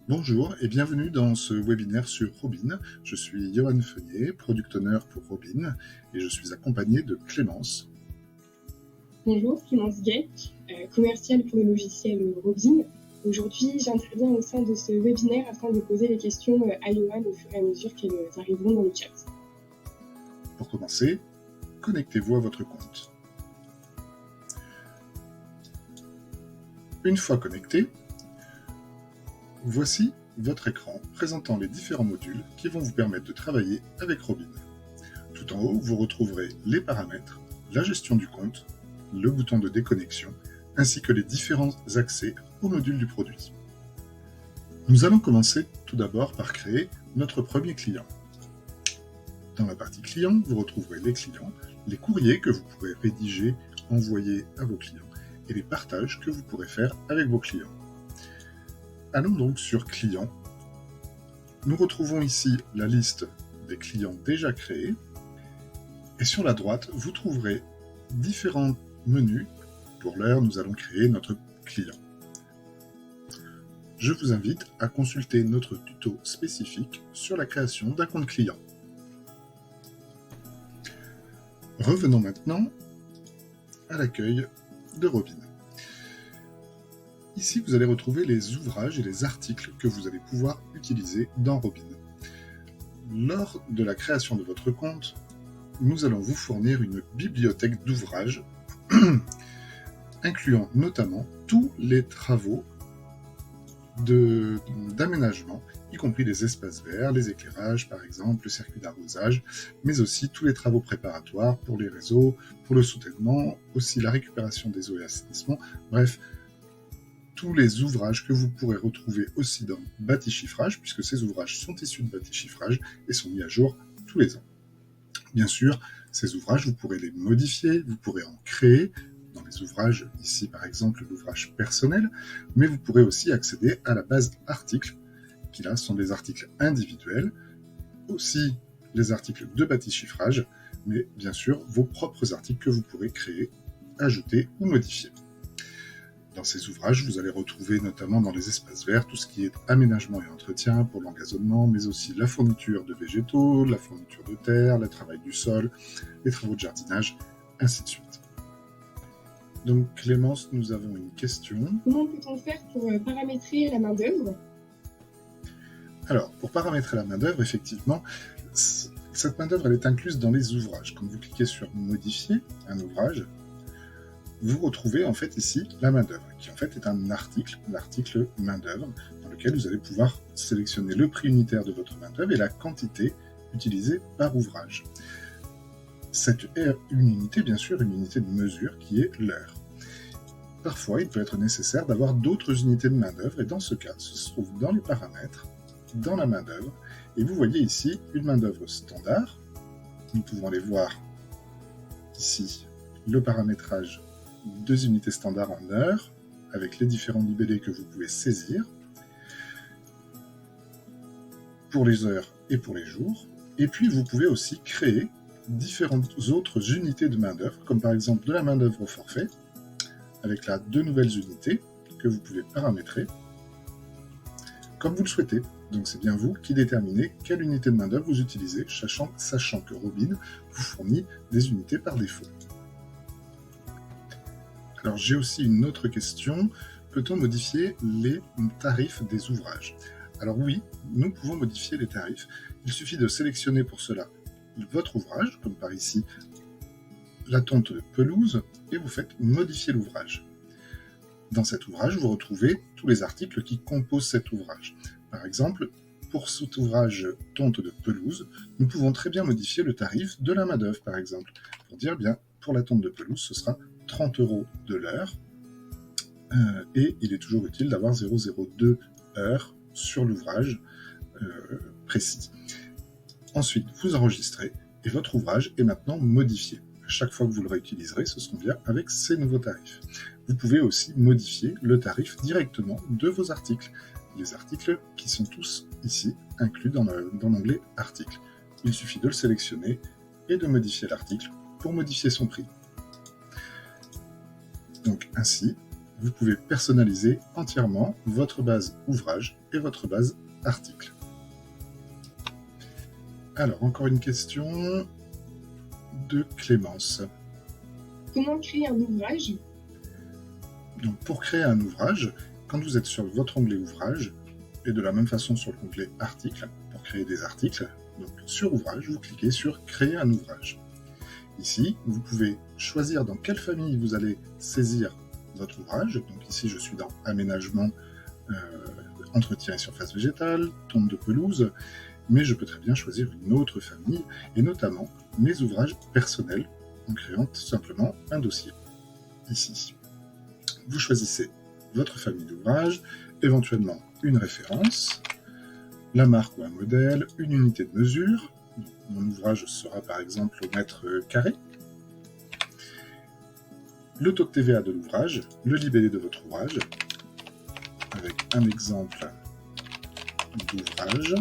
Bonjour et bienvenue dans ce webinaire sur Robin. Je suis Johan Fenier, Product Owner pour Robin et je suis accompagné de Clémence. Bonjour, Clémence Gay, commerciale pour le logiciel Robin. Aujourd'hui, j'interviens au sein de ce webinaire afin de poser les questions à Johan au fur et à mesure qu'elles arriveront dans le chat. Pour commencer, connectez-vous à votre compte. Une fois connecté, voici votre écran présentant les différents modules qui vont vous permettre de travailler avec Robin. Tout en haut, vous retrouverez les paramètres, la gestion du compte, le bouton de déconnexion, ainsi que les différents accès au module du produit. Nous allons commencer tout d'abord par créer notre premier client. Dans la partie client, vous retrouverez les clients, les courriers que vous pourrez rédiger, envoyer à vos clients et les partages que vous pourrez faire avec vos clients. Allons donc sur clients. Nous retrouvons ici la liste des clients déjà créés et sur la droite, vous trouverez différents menus. Pour l'heure, nous allons créer notre client. Je vous invite à consulter notre tuto spécifique sur la création d'un compte client. Revenons maintenant à l'accueil de Robin. Ici, vous allez retrouver les ouvrages et les articles que vous allez pouvoir utiliser dans Robin. Lors de la création de votre compte, nous allons vous fournir une bibliothèque d'ouvrages incluant notamment tous les travaux d'aménagement, y compris les espaces verts, les éclairages par exemple, le circuit d'arrosage, mais aussi tous les travaux préparatoires pour les réseaux, pour le soutènement, aussi la récupération des eaux et assainissement, bref, tous les ouvrages que vous pourrez retrouver aussi dans Bâti-Chiffrage, puisque ces ouvrages sont issus de Bâti-Chiffrage et sont mis à jour tous les ans. Bien sûr, ces ouvrages, vous pourrez les modifier, vous pourrez en créer, dans les ouvrages, ici par exemple l'ouvrage personnel, mais vous pourrez aussi accéder à la base articles, qui là sont des articles individuels, aussi les articles de Bâti-Chiffrage, mais bien sûr vos propres articles que vous pourrez créer, ajouter ou modifier. Dans ces ouvrages, vous allez retrouver notamment dans les espaces verts tout ce qui est aménagement et entretien pour l'engazonnement, mais aussi la fourniture de végétaux, la fourniture de terre, le travail du sol, les travaux de jardinage, ainsi de suite. Donc Clémence, nous avons une question. Comment peut-on faire pour paramétrer la main-d'œuvre ? Alors, pour paramétrer la main-d'œuvre, effectivement, cette main-d'œuvre elle est incluse dans les ouvrages. Quand vous cliquez sur modifier un ouvrage, vous retrouvez en fait ici la main-d'œuvre, qui en fait est un article, l'article main-d'œuvre, dans lequel vous allez pouvoir sélectionner le prix unitaire de votre main-d'œuvre et la quantité utilisée par ouvrage. C'est une unité, bien sûr, une unité de mesure qui est l'heure. Parfois, il peut être nécessaire d'avoir d'autres unités de main-d'œuvre, et dans ce cas, ce se trouve dans les paramètres, dans la main-d'œuvre, et vous voyez ici une main-d'œuvre standard. Nous pouvons aller voir ici le paramétrage 2 unités standards en heures, avec les différents libellés que vous pouvez saisir, pour les heures et pour les jours. Et puis vous pouvez aussi créer différentes autres unités de main-d'œuvre, comme par exemple de la main-d'œuvre au forfait, avec là 2 nouvelles unités que vous pouvez paramétrer comme vous le souhaitez. Donc c'est bien vous qui déterminez quelle unité de main-d'œuvre vous utilisez, sachant que Robin vous fournit des unités par défaut. Alors j'ai aussi une autre question, peut-on modifier les tarifs des ouvrages ? Alors oui, nous pouvons modifier les tarifs, il suffit de sélectionner pour cela votre ouvrage, comme par ici la tonte de pelouse, et vous faites modifier l'ouvrage. Dans cet ouvrage, vous retrouvez tous les articles qui composent cet ouvrage. Par exemple, pour cet ouvrage tonte de pelouse, nous pouvons très bien modifier le tarif de la main-d'œuvre, par exemple, pour dire bien pour la tonte de pelouse, ce sera 30 € de l'heure, et il est toujours utile d'avoir 0,02 heures sur l'ouvrage précis. Ensuite, vous enregistrez, et votre ouvrage est maintenant modifié. À chaque fois que vous le réutiliserez, ce sera bien avec ces nouveaux tarifs. Vous pouvez aussi modifier le tarif directement de vos articles. Les articles qui sont tous ici inclus dans l'onglet articles. Il suffit de le sélectionner et de modifier l'article pour modifier son prix. Donc ainsi, vous pouvez personnaliser entièrement votre base ouvrage et votre base article. Alors, encore une question de Clémence. Comment créer un ouvrage? Donc, pour créer un ouvrage, quand vous êtes sur votre onglet ouvrage, et de la même façon sur l'onglet article, pour créer des articles, donc sur ouvrage, vous cliquez sur créer un ouvrage. Ici, vous pouvez choisir dans quelle famille vous allez saisir votre ouvrage. Donc ici, je suis dans aménagement, entretien et surface végétale, tonte de pelouse, mais je peux très bien choisir une autre famille, et notamment mes ouvrages personnels, en créant tout simplement un dossier. Ici, vous choisissez votre famille d'ouvrages, éventuellement une référence, la marque ou un modèle, une unité de mesure. Mon ouvrage sera par exemple au mètre carré, le taux de TVA de l'ouvrage, le libellé de votre ouvrage, avec un exemple d'ouvrage.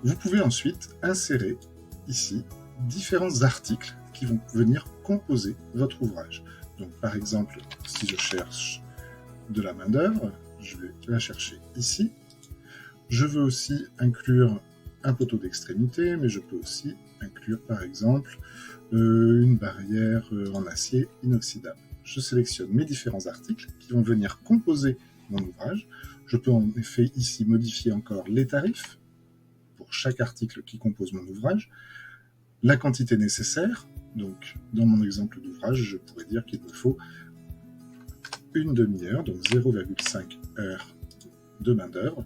Vous pouvez ensuite insérer ici différents articles qui vont venir composer votre ouvrage. Donc par exemple, si je cherche de la main-d'œuvre, je vais la chercher ici. Je veux aussi inclure un poteau d'extrémité, mais je peux aussi inclure par exemple une barrière en acier inoxydable. Je sélectionne mes différents articles qui vont venir composer mon ouvrage. Je peux en effet ici modifier encore les tarifs pour chaque article qui compose mon ouvrage, la quantité nécessaire. Donc dans mon exemple d'ouvrage, je pourrais dire qu'il me faut une demi-heure, donc 0,5 heures de main-d'œuvre,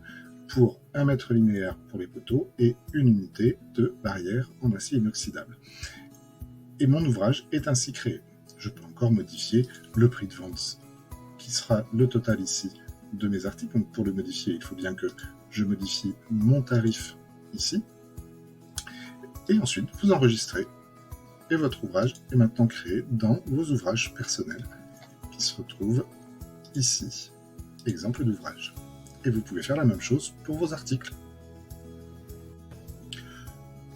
pour 1 mètre linéaire pour les poteaux et une unité de barrière en acier inoxydable. Et mon ouvrage est ainsi créé. Je peux encore modifier le prix de vente, qui sera le total ici de mes articles. Donc pour le modifier, il faut bien que je modifie mon tarif ici. Et ensuite, vous enregistrez. Et votre ouvrage est maintenant créé dans vos ouvrages personnels, qui se retrouvent ici. Exemple d'ouvrage. Et vous pouvez faire la même chose pour vos articles.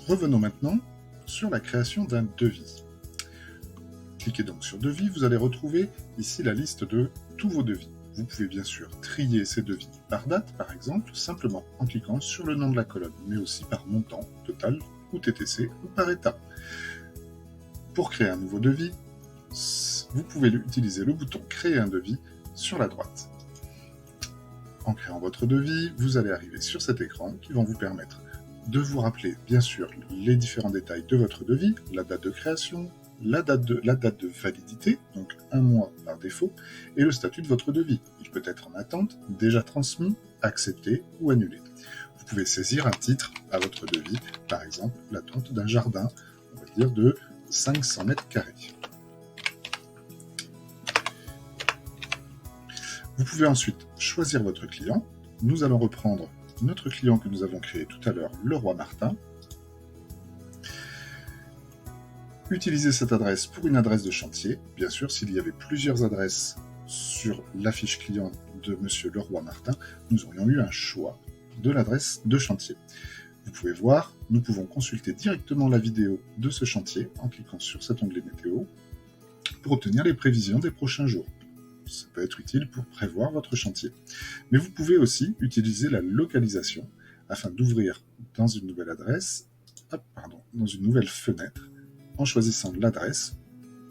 Revenons maintenant sur la création d'un devis. Cliquez donc sur devis, vous allez retrouver ici la liste de tous vos devis. Vous pouvez bien sûr trier ces devis par date, par exemple, simplement en cliquant sur le nom de la colonne, mais aussi par montant, total ou TTC ou par état. Pour créer un nouveau devis, vous pouvez utiliser le bouton créer un devis sur la droite. En créant votre devis, vous allez arriver sur cet écran qui va vous permettre de vous rappeler bien sûr les différents détails de votre devis, la date de création, la date de validité, donc 1 mois par défaut, et le statut de votre devis. Il peut être en attente, déjà transmis, accepté ou annulé. Vous pouvez saisir un titre à votre devis, par exemple l'attente d'un jardin, on va dire de 500 mètres carrés. Vous pouvez ensuite choisir votre client. Nous allons reprendre notre client que nous avons créé tout à l'heure, Leroy Martin. Utiliser cette adresse pour une adresse de chantier. Bien sûr, s'il y avait plusieurs adresses sur la fiche client de Monsieur Leroy Martin, nous aurions eu un choix de l'adresse de chantier. Vous pouvez voir, nous pouvons consulter directement la vidéo de ce chantier en cliquant sur cet onglet météo pour obtenir les prévisions des prochains jours. Ça peut être utile pour prévoir votre chantier. Mais vous pouvez aussi utiliser la localisation afin d'ouvrir dans une nouvelle adresse, dans une nouvelle fenêtre, en choisissant l'adresse.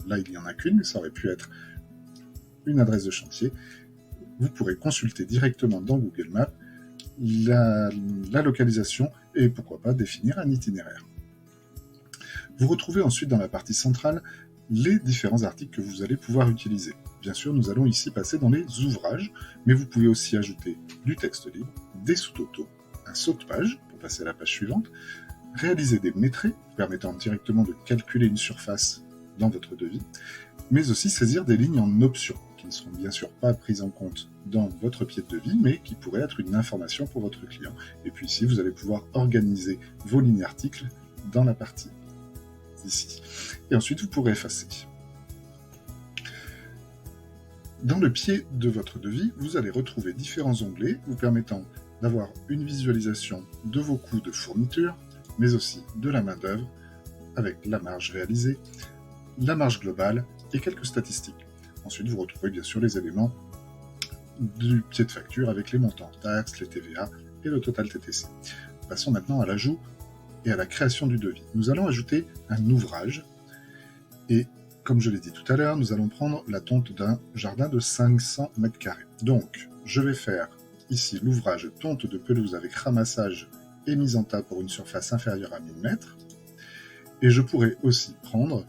Là, il n'y en a qu'une, mais ça aurait pu être une adresse de chantier. Vous pourrez consulter directement dans Google Maps la localisation et pourquoi pas définir un itinéraire. Vous retrouvez ensuite dans la partie centrale les différents articles que vous allez pouvoir utiliser. Bien sûr, nous allons ici passer dans les ouvrages, mais vous pouvez aussi ajouter du texte libre, des sous-totaux, un saut de page pour passer à la page suivante, réaliser des métrés permettant directement de calculer une surface dans votre devis, mais aussi saisir des lignes en option qui ne seront bien sûr pas prises en compte dans votre pied de devis, mais qui pourraient être une information pour votre client. Et puis ici, vous allez pouvoir organiser vos lignes articles dans la partie ici. Et ensuite, vous pourrez effacer. Dans le pied de votre devis, vous allez retrouver différents onglets vous permettant d'avoir une visualisation de vos coûts de fourniture, mais aussi de la main-d'œuvre avec la marge réalisée, la marge globale et quelques statistiques. Ensuite, vous retrouvez bien sûr les éléments du pied de facture avec les montants taxes, les TVA et le total TTC. Passons maintenant à l'ajout et à la création du devis. Nous allons ajouter un ouvrage et comme je l'ai dit tout à l'heure, nous allons prendre la tonte d'un jardin de 500 m². Donc, je vais faire ici l'ouvrage tonte de pelouse avec ramassage et mise en tas pour une surface inférieure à 1000 m. Et je pourrais aussi prendre,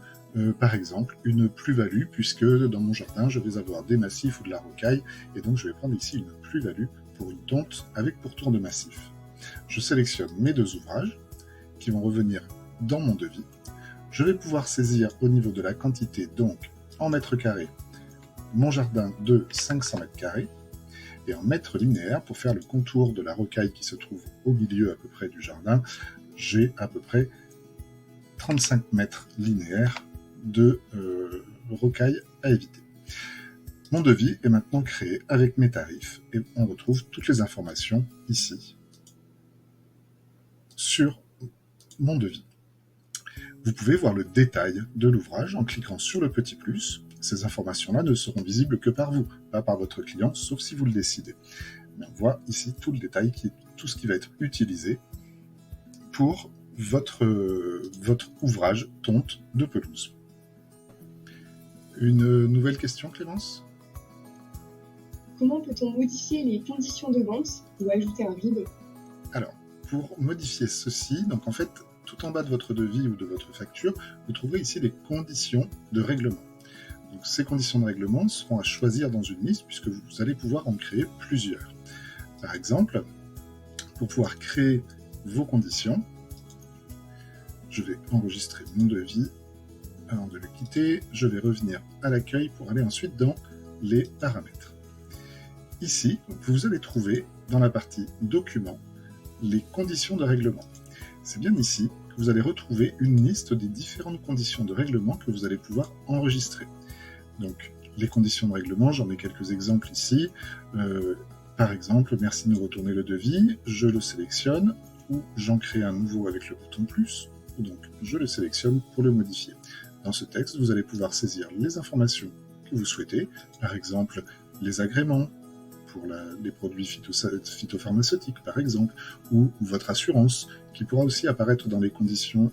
par exemple, une plus-value, puisque dans mon jardin, je vais avoir des massifs ou de la rocaille, et donc je vais prendre ici une plus-value pour une tonte avec pourtour de massif. Je sélectionne mes deux ouvrages, qui vont revenir dans mon devis. Je vais pouvoir saisir au niveau de la quantité, donc en mètres carrés, mon jardin de 500 m², et en mètres linéaires, pour faire le contour de la rocaille qui se trouve au milieu à peu près du jardin, j'ai à peu près 35 mètres linéaires de rocaille à éviter. Mon devis est maintenant créé avec mes tarifs et on retrouve toutes les informations ici sur mon devis. Vous pouvez voir le détail de l'ouvrage en cliquant sur le petit plus. Ces informations-là ne seront visibles que par vous, pas par votre client, sauf si vous le décidez. Mais on voit ici tout le détail, tout ce qui va être utilisé pour votre ouvrage tonte de pelouse. Une nouvelle question, Clémence ? Comment peut-on modifier les conditions de vente ou ajouter un RIB ? Alors, pour modifier ceci, donc en fait, tout en bas de votre devis ou de votre facture, vous trouverez ici les conditions de règlement. Donc ces conditions de règlement seront à choisir dans une liste puisque vous allez pouvoir en créer plusieurs. Par exemple, pour pouvoir créer vos conditions, je vais enregistrer mon devis. Avant de le quitter, je vais revenir à l'accueil pour aller ensuite dans les paramètres. Ici, vous allez trouver dans la partie documents les conditions de règlement. C'est bien ici que vous allez retrouver une liste des différentes conditions de règlement que vous allez pouvoir enregistrer. Donc, les conditions de règlement, j'en ai quelques exemples ici. Par exemple, merci de nous retourner le devis, je le sélectionne, ou j'en crée un nouveau avec le bouton plus, ou donc je le sélectionne pour le modifier. Dans ce texte, vous allez pouvoir saisir les informations que vous souhaitez, par exemple les agréments pour les produits phytopharmaceutiques, par exemple, ou votre assurance, qui pourra aussi apparaître dans les conditions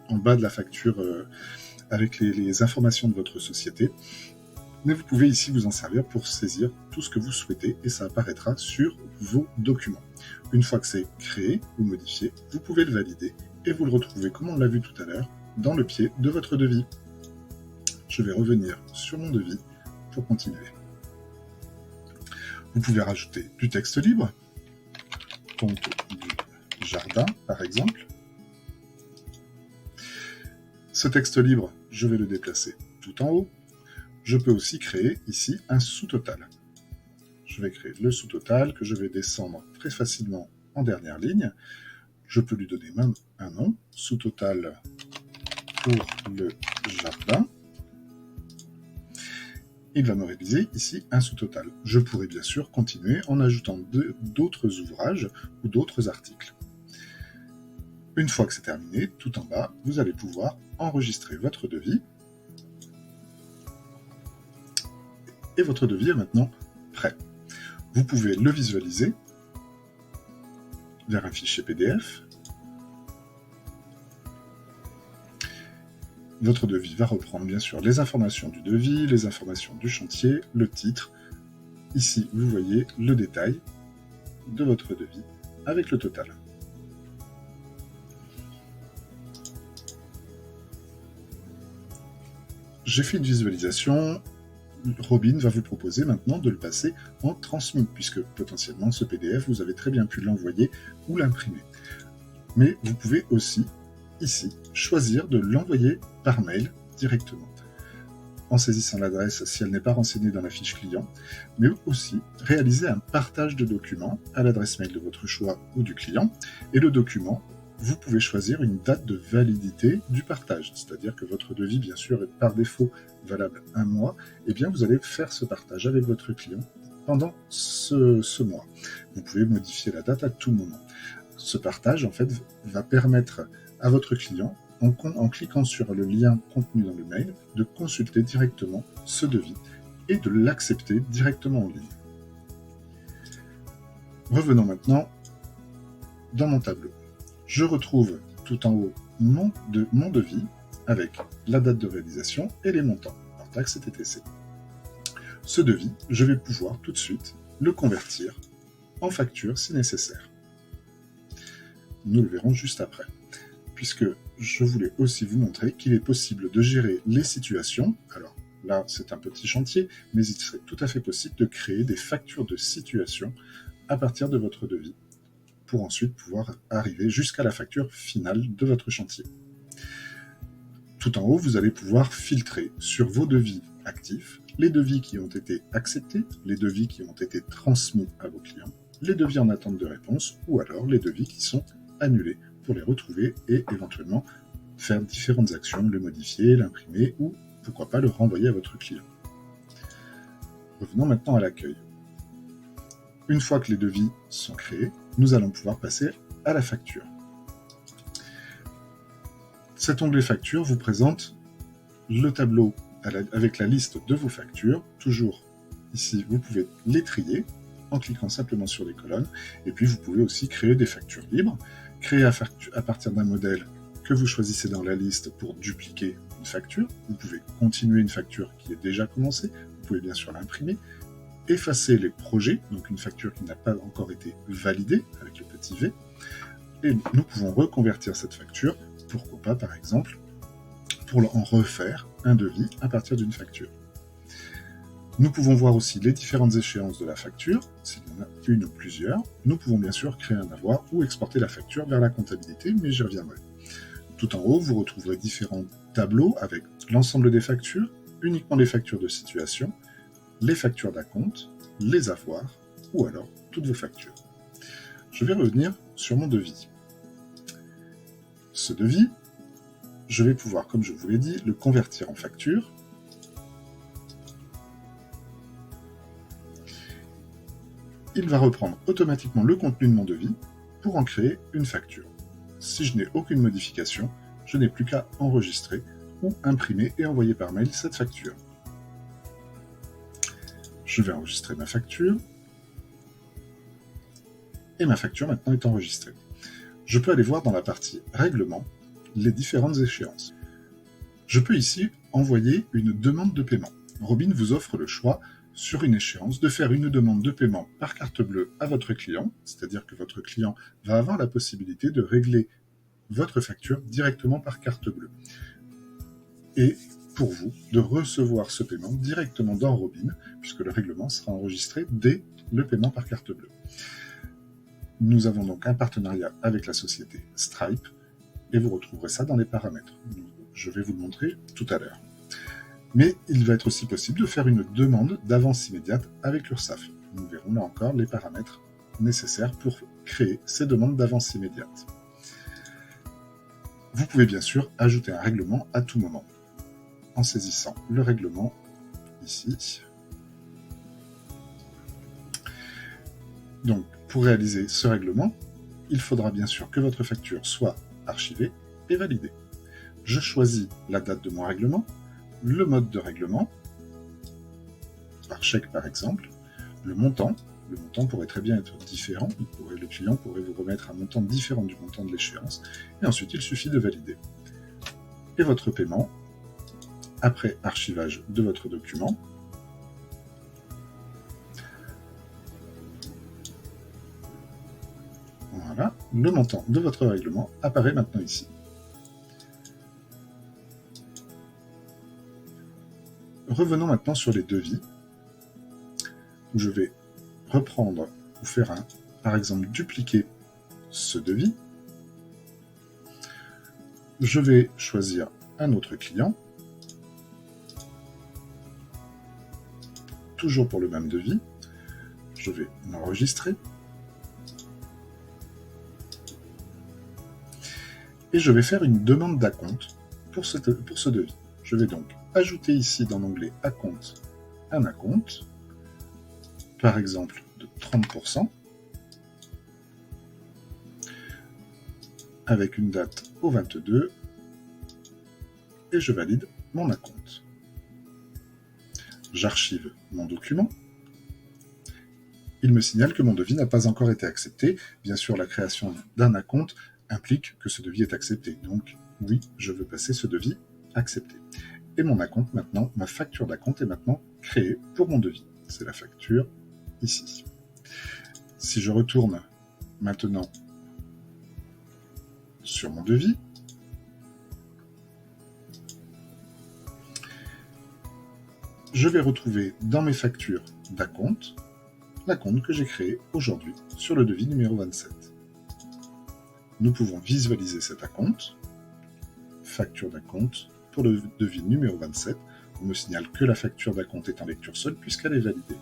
en bas de la facture avec les informations de votre société. Mais vous pouvez ici vous en servir pour saisir tout ce que vous souhaitez et ça apparaîtra sur vos documents. Une fois que c'est créé ou modifié, vous pouvez le valider et vous le retrouvez, comme on l'a vu tout à l'heure, dans le pied de votre devis. Je vais revenir sur mon devis pour continuer. Vous pouvez rajouter du texte libre, tonte du jardin par exemple. Ce texte libre, je vais le déplacer tout en haut. Je peux aussi créer ici un sous-total. Je vais créer le sous-total que je vais descendre très facilement en dernière ligne. Je peux lui donner même un nom, sous-total pour le jardin. Il va me réaliser ici un sous-total. Je pourrais bien sûr continuer en ajoutant d'autres ouvrages ou d'autres articles. Une fois que c'est terminé, tout en bas, vous allez pouvoir enregistrer votre devis. Et votre devis est maintenant prêt. Vous pouvez le visualiser vers un fichier PDF. Votre devis va reprendre bien sûr les informations du devis, les informations du chantier, le titre. Ici, vous voyez le détail de votre devis avec le total. J'ai fait une visualisation. Robin va vous proposer maintenant de le passer en transmis, puisque potentiellement ce PDF, vous avez très bien pu l'envoyer ou l'imprimer. Mais vous pouvez aussi, ici, choisir de l'envoyer par mail directement, en saisissant l'adresse si elle n'est pas renseignée dans la fiche client, mais aussi réaliser un partage de documents à l'adresse mail de votre choix ou du client, et le document, vous pouvez choisir une date de validité du partage, c'est-à-dire que votre devis, bien sûr, est par défaut valable 1 mois, et bien vous allez faire ce partage avec votre client pendant ce mois. Vous pouvez modifier la date à tout moment. Ce partage, en fait, va permettre à votre client, en cliquant sur le lien contenu dans le mail, de consulter directement ce devis et de l'accepter directement en ligne. Revenons maintenant dans mon tableau. Je retrouve tout en haut mon devis avec la date de réalisation et les montants, hors taxes et TTC. Ce devis, je vais pouvoir tout de suite le convertir en facture si nécessaire. Nous le verrons juste après, puisque je voulais aussi vous montrer qu'il est possible de gérer les situations. Alors là, c'est un petit chantier, mais il serait tout à fait possible de créer des factures de situation à partir de votre devis, pour ensuite pouvoir arriver jusqu'à la facture finale de votre chantier. Tout en haut, vous allez pouvoir filtrer sur vos devis actifs, les devis qui ont été acceptés, les devis qui ont été transmis à vos clients, les devis en attente de réponse, ou alors les devis qui sont annulés pour les retrouver et éventuellement faire différentes actions, le modifier, l'imprimer ou pourquoi pas le renvoyer à votre client. Revenons maintenant à l'accueil. Une fois que les devis sont créés, nous allons pouvoir passer à la facture. Cet onglet facture vous présente le tableau avec la liste de vos factures. Toujours ici, vous pouvez les trier en cliquant simplement sur les colonnes. Et puis, vous pouvez aussi créer des factures libres, créer à partir d'un modèle que vous choisissez dans la liste pour dupliquer une facture. Vous pouvez continuer une facture qui est déjà commencée. Vous pouvez bien sûr l'imprimer, effacer les projets, donc une facture qui n'a pas encore été validée avec le petit V. Et nous pouvons reconvertir cette facture, pourquoi pas par exemple, pour en refaire un devis à partir d'une facture. Nous pouvons voir aussi les différentes échéances de la facture, s'il y en a une ou plusieurs. Nous pouvons bien sûr créer un avoir ou exporter la facture vers la comptabilité, mais j'y reviendrai. Tout en haut, vous retrouverez différents tableaux avec l'ensemble des factures, uniquement les factures de situation, les factures d'acompte, les avoirs, ou alors toutes vos factures. Je vais revenir sur mon devis. Ce devis, je vais pouvoir, comme je vous l'ai dit, le convertir en facture. Il va reprendre automatiquement le contenu de mon devis pour en créer une facture. Si je n'ai aucune modification, je n'ai plus qu'à enregistrer ou imprimer et envoyer par mail cette facture. Je vais enregistrer ma facture. Et ma facture maintenant est enregistrée. Je peux aller voir dans la partie règlement les différentes échéances. Je peux ici envoyer une demande de paiement. Robin vous offre le choix sur une échéance de faire une demande de paiement par carte bleue à votre client, c'est-à-dire que votre client va avoir la possibilité de régler votre facture directement par carte bleue. Et pour vous, de recevoir ce paiement directement dans Robin, puisque le règlement sera enregistré dès le paiement par carte bleue. Nous avons donc un partenariat avec la société Stripe, et vous retrouverez ça dans les paramètres. Je vais vous le montrer tout à l'heure. Mais il va être aussi possible de faire une demande d'avance immédiate avec l'URSSAF. Nous verrons là encore les paramètres nécessaires pour créer ces demandes d'avance immédiate. Vous pouvez bien sûr ajouter un règlement à tout moment, en saisissant le règlement ici. Donc, pour réaliser ce règlement, il faudra bien sûr que votre facture soit archivée et validée. Je choisis la date de mon règlement, le mode de règlement, par chèque par exemple, le montant pourrait très bien être différent, le client pourrait vous remettre un montant différent du montant de l'échéance, et ensuite il suffit de valider. Et votre paiement, après archivage de votre document, voilà, le montant de votre règlement apparaît maintenant ici. Revenons maintenant sur les devis, où je vais reprendre ou faire par exemple, dupliquer ce devis. Je vais choisir un autre client, toujours pour le même devis. Je vais l'enregistrer. Et je vais faire une demande d'acompte pour ce devis. Je vais donc ajouter ici dans l'onglet Acompte un acompte, par exemple de 30%, avec une date au 22, et je valide mon acompte. J'archive mon document. Il me signale que mon devis n'a pas encore été accepté. Bien sûr, la création d'un acompte implique que ce devis est accepté. Donc, oui, je veux passer ce devis accepté. Et mon acompte maintenant, ma facture d'acompte est maintenant créée pour mon devis. C'est la facture ici. Si je retourne maintenant sur mon devis, je vais retrouver dans mes factures d'acompte l'acompte que j'ai créé aujourd'hui sur le devis numéro 27. Nous pouvons visualiser cet acompte, facture d'acompte pour le devis numéro 27. On me signale que la facture d'acompte est en lecture seule puisqu'elle est validée.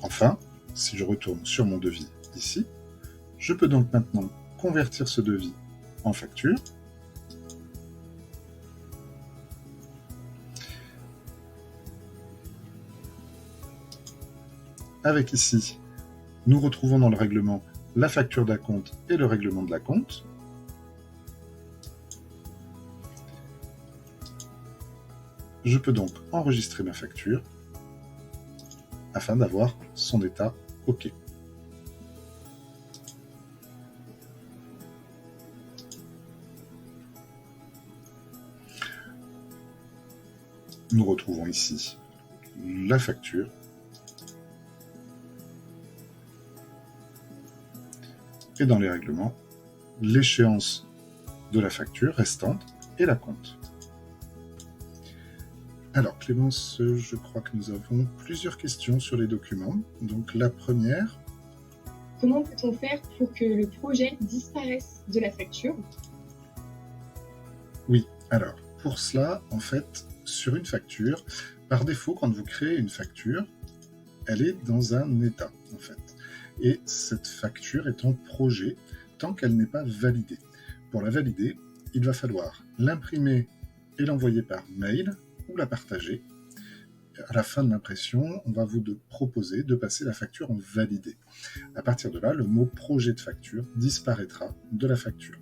Enfin, si je retourne sur mon devis ici, je peux donc maintenant convertir ce devis en facture. Avec ici, nous retrouvons dans le règlement la facture d'acompte et le règlement de l'acompte. Je peux donc enregistrer ma facture afin d'avoir son état OK. Nous retrouvons ici la facture et dans les règlements, l'échéance de la facture restante et l'acompte. Alors Clémence, je crois que nous avons plusieurs questions sur les documents. Donc la première... Comment peut-on faire pour que le projet disparaisse de la facture? Oui, alors pour cela, en fait, sur une facture, par défaut, quand vous créez une facture, elle est dans un état, en fait. Et cette facture est en projet tant qu'elle n'est pas validée. Pour la valider, il va falloir l'imprimer et l'envoyer par mail ou la partager. À la fin de l'impression, on va vous proposer de passer la facture en validé. À partir de là, le mot projet de facture disparaîtra de la facture.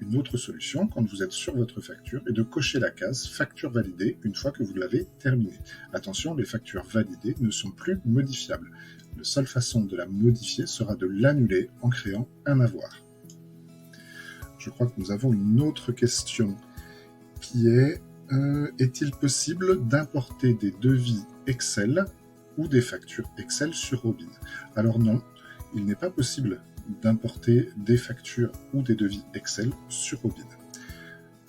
Une autre solution, quand vous êtes sur votre facture, est de cocher la case facture validée une fois que vous l'avez terminée. Attention, les factures validées ne sont plus modifiables. La seule façon de la modifier sera de l'annuler en créant un avoir. Je crois que nous avons une autre question qui est est-il possible d'importer des devis Excel ou des factures Excel sur Robin? Alors non, il n'est pas possible d'importer des factures ou des devis Excel sur Robin.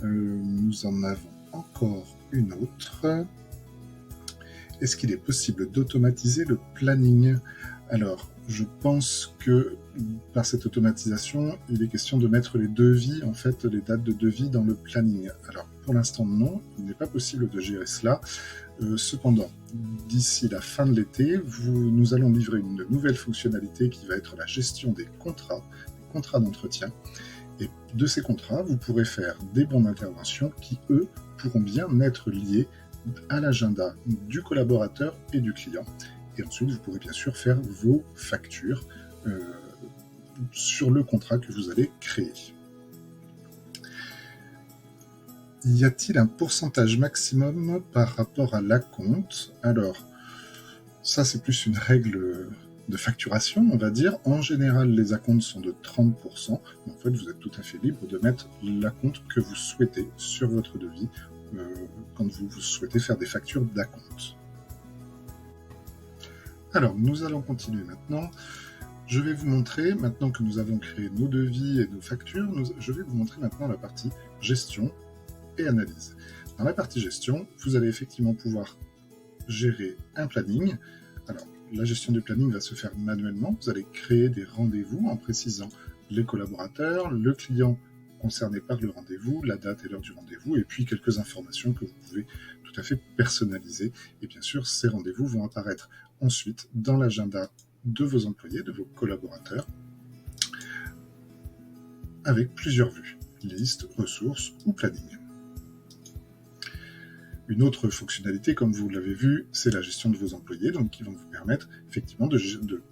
Nous en avons encore une autre. Est-ce qu'il est possible d'automatiser le planning? Alors, je pense que par cette automatisation, il est question de mettre les devis, en fait, les dates de devis dans le planning. Alors, pour l'instant, non, il n'est pas possible de gérer cela. Cependant, d'ici la fin de l'été, nous allons livrer une nouvelle fonctionnalité qui va être la gestion des contrats d'entretien. Et de ces contrats, vous pourrez faire des bons d'intervention qui, eux, pourront bien être liés à l'agenda du collaborateur et du client. Et ensuite, vous pourrez bien sûr faire vos factures sur le contrat que vous allez créer. Y a-t-il un pourcentage maximum par rapport à l'acompte? Alors, ça c'est plus une règle de facturation, on va dire. En général, les acomptes sont de 30%. En fait, vous êtes tout à fait libre de mettre l'acompte que vous souhaitez sur votre devis quand vous souhaitez faire des factures d'acompte. Alors, nous allons continuer maintenant. Je vais vous montrer, maintenant que nous avons créé nos devis et nos factures, je vais vous montrer maintenant la partie gestion et analyse. Dans la partie gestion, vous allez effectivement pouvoir gérer un planning. Alors, la gestion du planning va se faire manuellement. Vous allez créer des rendez-vous en précisant les collaborateurs, le client concerné par le rendez-vous, la date et l'heure du rendez-vous, et puis quelques informations que vous pouvez tout à fait personnaliser. Et bien sûr, ces rendez-vous vont apparaître ensuite dans l'agenda de vos employés, de vos collaborateurs, avec plusieurs vues, liste, ressources ou planning. Une autre fonctionnalité, comme vous l'avez vu, c'est la gestion de vos employés, donc qui vont vous permettre effectivement de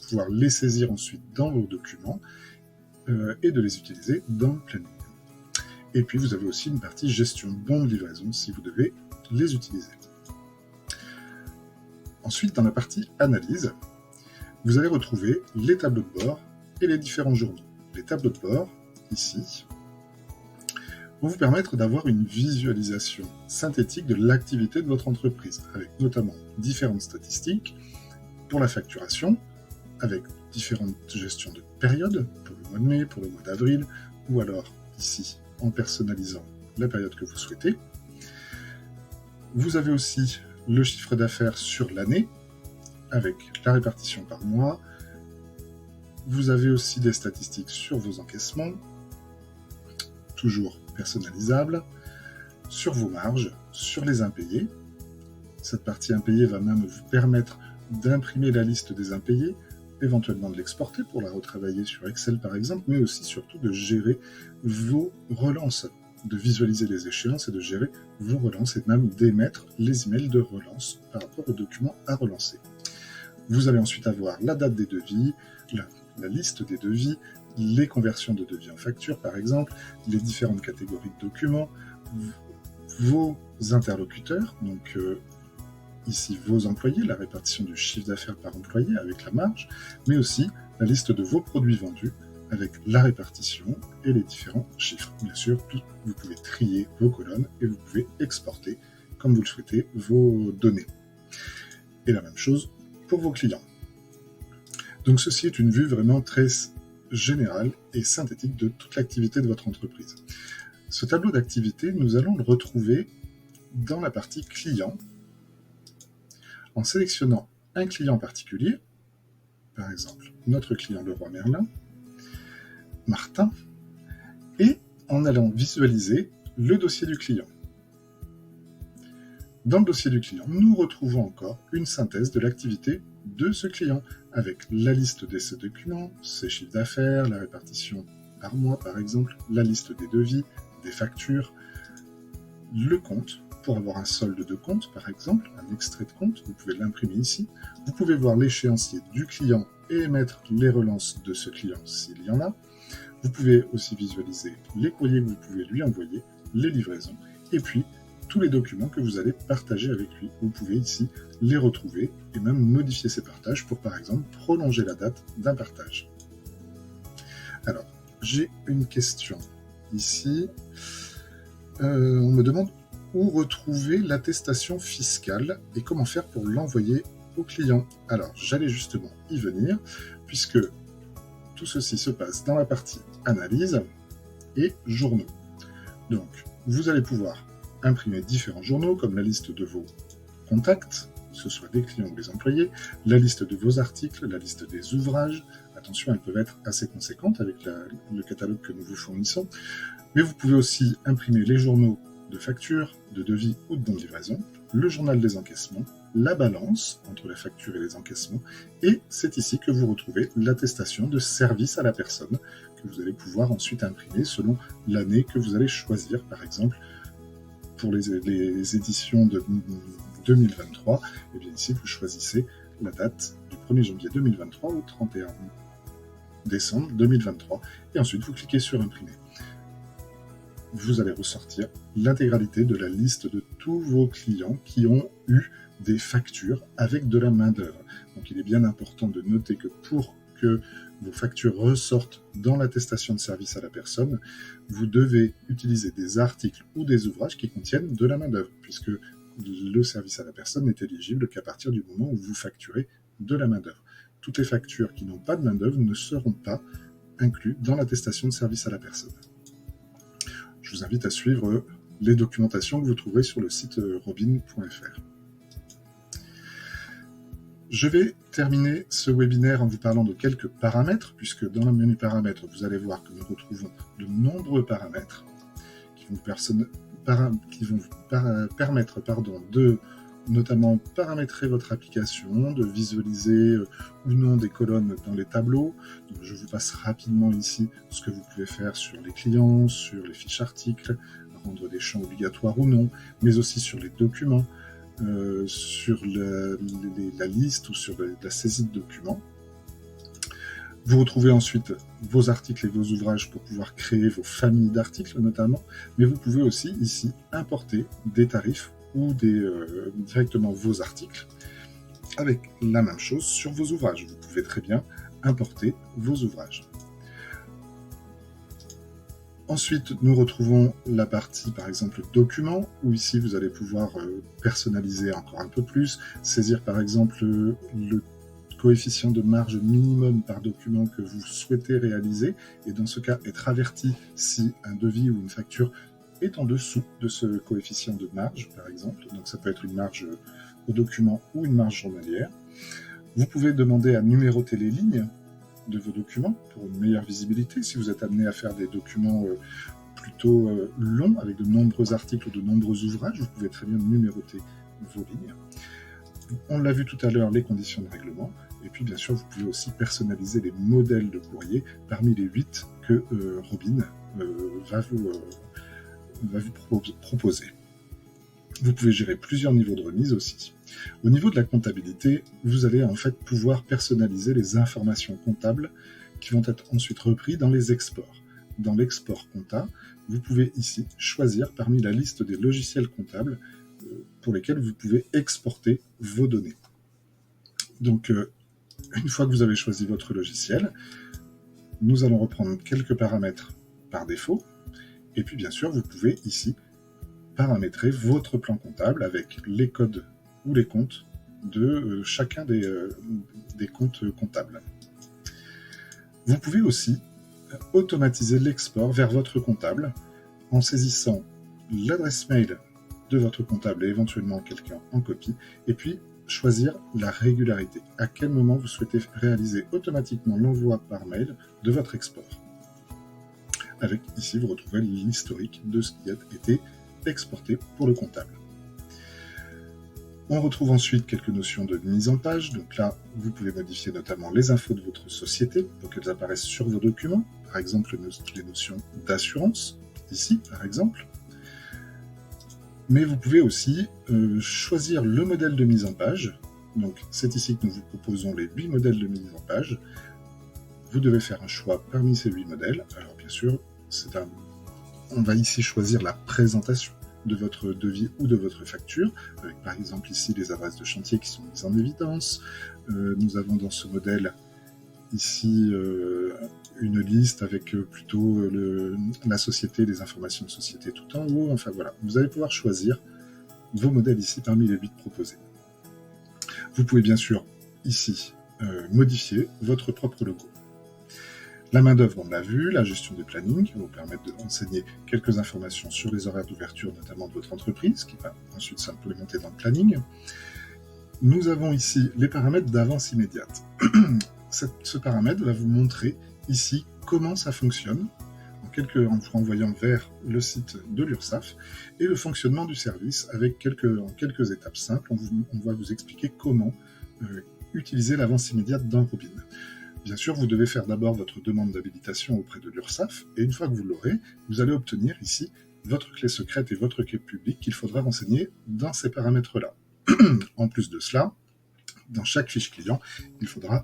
pouvoir les saisir ensuite dans vos documents, et de les utiliser dans le planning. Et puis vous avez aussi une partie gestion bon de livraison si vous devez les utiliser. Ensuite, dans la partie analyse, vous allez retrouver les tableaux de bord et les différents journaux. Les tableaux de bord, ici, vont vous permettre d'avoir une visualisation synthétique de l'activité de votre entreprise, avec notamment différentes statistiques pour la facturation, avec différentes gestions de périodes, pour le mois de mai, pour le mois d'avril, ou alors ici, en personnalisant la période que vous souhaitez. Vous avez aussi le chiffre d'affaires sur l'année, avec la répartition par mois. Vous avez aussi des statistiques sur vos encaissements, toujours personnalisables, sur vos marges, sur les impayés. Cette partie impayés va même vous permettre d'imprimer la liste des impayés, éventuellement de l'exporter pour la retravailler sur Excel par exemple, mais aussi surtout de gérer vos relances, de visualiser les échéances et de gérer vos relances et même d'émettre les emails de relance par rapport aux documents à relancer. Vous allez ensuite avoir la date des devis, la liste des devis, les conversions de devis en facture par exemple, les différentes catégories de documents, vos interlocuteurs, donc ici vos employés, la répartition du chiffre d'affaires par employé avec la marge, mais aussi la liste de vos produits vendus avec la répartition et les différents chiffres. Bien sûr, vous pouvez trier vos colonnes et vous pouvez exporter, comme vous le souhaitez, vos données. Et la même chose pour vos clients. Donc ceci est une vue vraiment très générale et synthétique de toute l'activité de votre entreprise. Ce tableau d'activité, nous allons le retrouver dans la partie client, en sélectionnant un client particulier, par exemple notre client Leroy Merlin, Martin, et en allant visualiser le dossier du client. Dans le dossier du client, nous retrouvons encore une synthèse de l'activité de ce client, avec la liste de ses documents, ses chiffres d'affaires, la répartition par mois par exemple, la liste des devis, des factures, le compte, pour avoir un solde de compte par exemple, un extrait de compte, vous pouvez l'imprimer ici. Vous pouvez voir l'échéancier du client et émettre les relances de ce client s'il y en a. Vous pouvez aussi visualiser les courriers que vous pouvez lui envoyer, les livraisons, et puis tous les documents que vous allez partager avec lui. Vous pouvez ici les retrouver et même modifier ces partages pour par exemple prolonger la date d'un partage. Alors, j'ai une question ici. On me demande où retrouver l'attestation fiscale et comment faire pour l'envoyer au client. Alors, j'allais justement y venir, puisque tout ceci se passe dans la partie analyse et journaux. Donc, vous allez pouvoir imprimer différents journaux, comme la liste de vos contacts, que ce soit des clients ou des employés, la liste de vos articles, la liste des ouvrages. Attention, elles peuvent être assez conséquentes avec le catalogue que nous vous fournissons. Mais vous pouvez aussi imprimer les journaux de factures, de devis ou de bons de livraison, le journal des encaissements, la balance entre la facture et les encaissements, et c'est ici que vous retrouvez l'attestation de service à la personne, que vous allez pouvoir ensuite imprimer selon l'année que vous allez choisir. Par exemple, pour les éditions de 2023, et bien ici vous choisissez la date du 1er janvier 2023 au 31 décembre 2023, et ensuite vous cliquez sur imprimer. Vous allez ressortir l'intégralité de la liste de tous vos clients qui ont eu des factures avec de la main-d'œuvre. Donc il est bien important de noter que pour que vos factures ressortent dans l'attestation de service à la personne, vous devez utiliser des articles ou des ouvrages qui contiennent de la main-d'œuvre, puisque le service à la personne n'est éligible qu'à partir du moment où vous facturez de la main-d'œuvre. Toutes les factures qui n'ont pas de main-d'œuvre ne seront pas incluses dans l'attestation de service à la personne. Je vous invite à suivre les documentations que vous trouverez sur le site robin.fr. Je vais terminer ce webinaire en vous parlant de quelques paramètres, puisque dans le menu paramètres, vous allez voir que nous retrouvons de nombreux paramètres qui vont vous permettre de notamment paramétrer votre application, de visualiser ou non des colonnes dans les tableaux. Donc, je vous passe rapidement ici ce que vous pouvez faire sur les clients, sur les fiches articles, rendre des champs obligatoires ou non, mais aussi sur les documents, sur la liste ou sur la saisie de documents. Vous retrouvez ensuite vos articles et vos ouvrages pour pouvoir créer vos familles d'articles notamment, mais vous pouvez aussi ici importer des tarifs ou directement vos articles avec la même chose sur vos ouvrages. Vous pouvez très bien importer vos ouvrages. Ensuite, nous retrouvons la partie, par exemple, documents, où ici, vous allez pouvoir personnaliser encore un peu plus, saisir, par exemple, le coefficient de marge minimum par document que vous souhaitez réaliser, et dans ce cas, être averti si un devis ou une facture est en dessous de ce coefficient de marge, par exemple. Donc ça peut être une marge au document ou une marge journalière. Vous pouvez demander à numéroter les lignes de vos documents pour une meilleure visibilité. Si vous êtes amené à faire des documents plutôt longs, avec de nombreux articles ou de nombreux ouvrages, vous pouvez très bien numéroter vos lignes. On l'a vu tout à l'heure, les conditions de règlement. Et puis bien sûr, vous pouvez aussi personnaliser les modèles de courrier parmi les 8 que Robin va vous proposer. Vous pouvez gérer plusieurs niveaux de remise aussi. Au niveau de la comptabilité, vous allez en fait pouvoir personnaliser les informations comptables qui vont être ensuite repris dans les exports. Dans l'export compta, vous pouvez ici choisir parmi la liste des logiciels comptables pour lesquels vous pouvez exporter vos données. Donc, une fois que vous avez choisi votre logiciel, nous allons reprendre quelques paramètres par défaut. Et puis, bien sûr, vous pouvez ici paramétrer votre plan comptable avec les codes ou les comptes de chacun des comptes comptables. Vous pouvez aussi automatiser l'export vers votre comptable en saisissant l'adresse mail de votre comptable et éventuellement quelqu'un en copie, et puis choisir la régularité. À quel moment vous souhaitez réaliser automatiquement l'envoi par mail de votre export. Avec ici, vous retrouvez l'historique de ce qui a été exporté pour le comptable. On retrouve ensuite quelques notions de mise en page. Donc là, vous pouvez modifier notamment les infos de votre société pour qu'elles apparaissent sur vos documents. Par exemple, les notions d'assurance, ici, par exemple. Mais vous pouvez aussi choisir le modèle de mise en page. Donc, c'est ici que nous vous proposons les 8 modèles de mise en page. Vous devez faire un choix parmi ces 8 modèles. Alors, bien sûr, on va ici choisir la présentation de votre devis ou de votre facture, avec par exemple ici les adresses de chantier qui sont mises en évidence. Nous avons dans ce modèle ici une liste avec plutôt la société, les informations de société tout en haut. Enfin voilà, vous allez pouvoir choisir vos modèles ici parmi les 8 proposés. Vous pouvez bien sûr ici modifier votre propre logo. La main-d'œuvre, on l'a vu, la gestion des plannings, qui va vous permettre de renseigner quelques informations sur les horaires d'ouverture, notamment de votre entreprise, qui va ensuite s'implémenter dans le planning. Nous avons ici les paramètres d'avance immédiate. Ce paramètre va vous montrer ici comment ça fonctionne, en vous renvoyant vers le site de l'URSSAF, et le fonctionnement du service avec en quelques étapes simples. On va vous expliquer comment utiliser l'avance immédiate dans Robin. Bien sûr, vous devez faire d'abord votre demande d'habilitation auprès de l'URSSAF, et une fois que vous l'aurez, vous allez obtenir ici votre clé secrète et votre clé publique qu'il faudra renseigner dans ces paramètres-là. En plus de cela, dans chaque fiche client, il faudra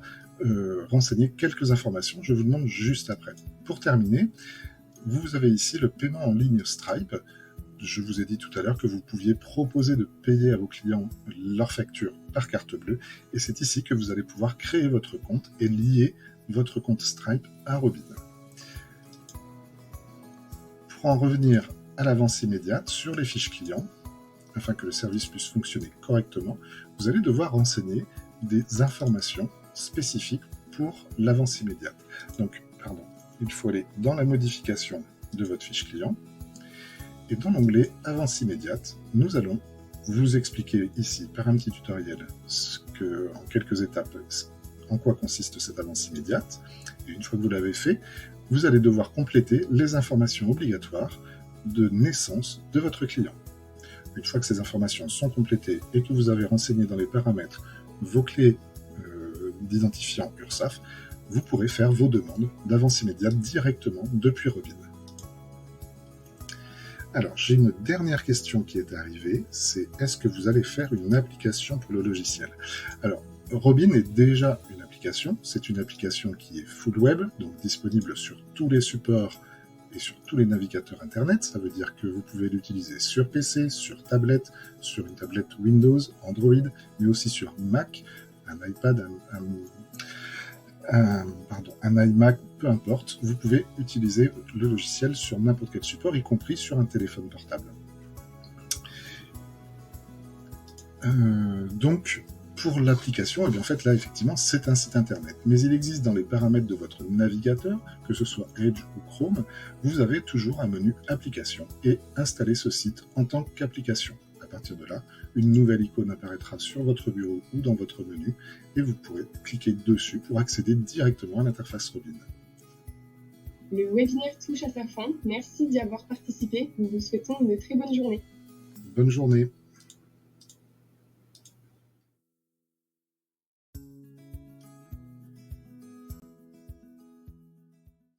renseigner quelques informations. Je vous demande juste après. Pour terminer, vous avez ici le paiement en ligne Stripe. Je vous ai dit tout à l'heure que vous pouviez proposer de payer à vos clients leur facture par carte bleue, et c'est ici que vous allez pouvoir créer votre compte et lier votre compte Stripe à Robin. Pour en revenir à l'avance immédiate sur les fiches clients, afin que le service puisse fonctionner correctement, vous allez devoir renseigner des informations spécifiques pour l'avance immédiate. Donc, il faut aller dans la modification de votre fiche client, et dans l'onglet Avance immédiate, nous allons vous expliquer ici, par un petit tutoriel, en quelques étapes, en quoi consiste cette avance immédiate. Et une fois que vous l'avez fait, vous allez devoir compléter les informations obligatoires de naissance de votre client. Une fois que ces informations sont complétées et que vous avez renseigné dans les paramètres vos clés d'identifiant URSSAF, vous pourrez faire vos demandes d'avance immédiate directement depuis Robin. Alors, j'ai une dernière question qui est arrivée, c'est est-ce que vous allez faire une application pour le logiciel? Alors, Robin est déjà une application application. C'est une application qui est full web, donc disponible sur tous les supports et sur tous les navigateurs Internet. Ça veut dire que vous pouvez l'utiliser sur PC, sur tablette, sur une tablette Windows, Android, mais aussi sur Mac, un iPad, un iMac, peu importe. Vous pouvez utiliser le logiciel sur n'importe quel support, y compris sur un téléphone portable. Donc, pour l'application, en fait, là, effectivement, c'est un site internet. Mais il existe dans les paramètres de votre navigateur, que ce soit Edge ou Chrome, vous avez toujours un menu application et installer ce site en tant qu'application. À partir de là, une nouvelle icône apparaîtra sur votre bureau ou dans votre menu et vous pourrez cliquer dessus pour accéder directement à l'interface Robin. Le webinaire touche à sa fin. Merci d'y avoir participé. Nous vous souhaitons une très bonne journée. Bonne journée.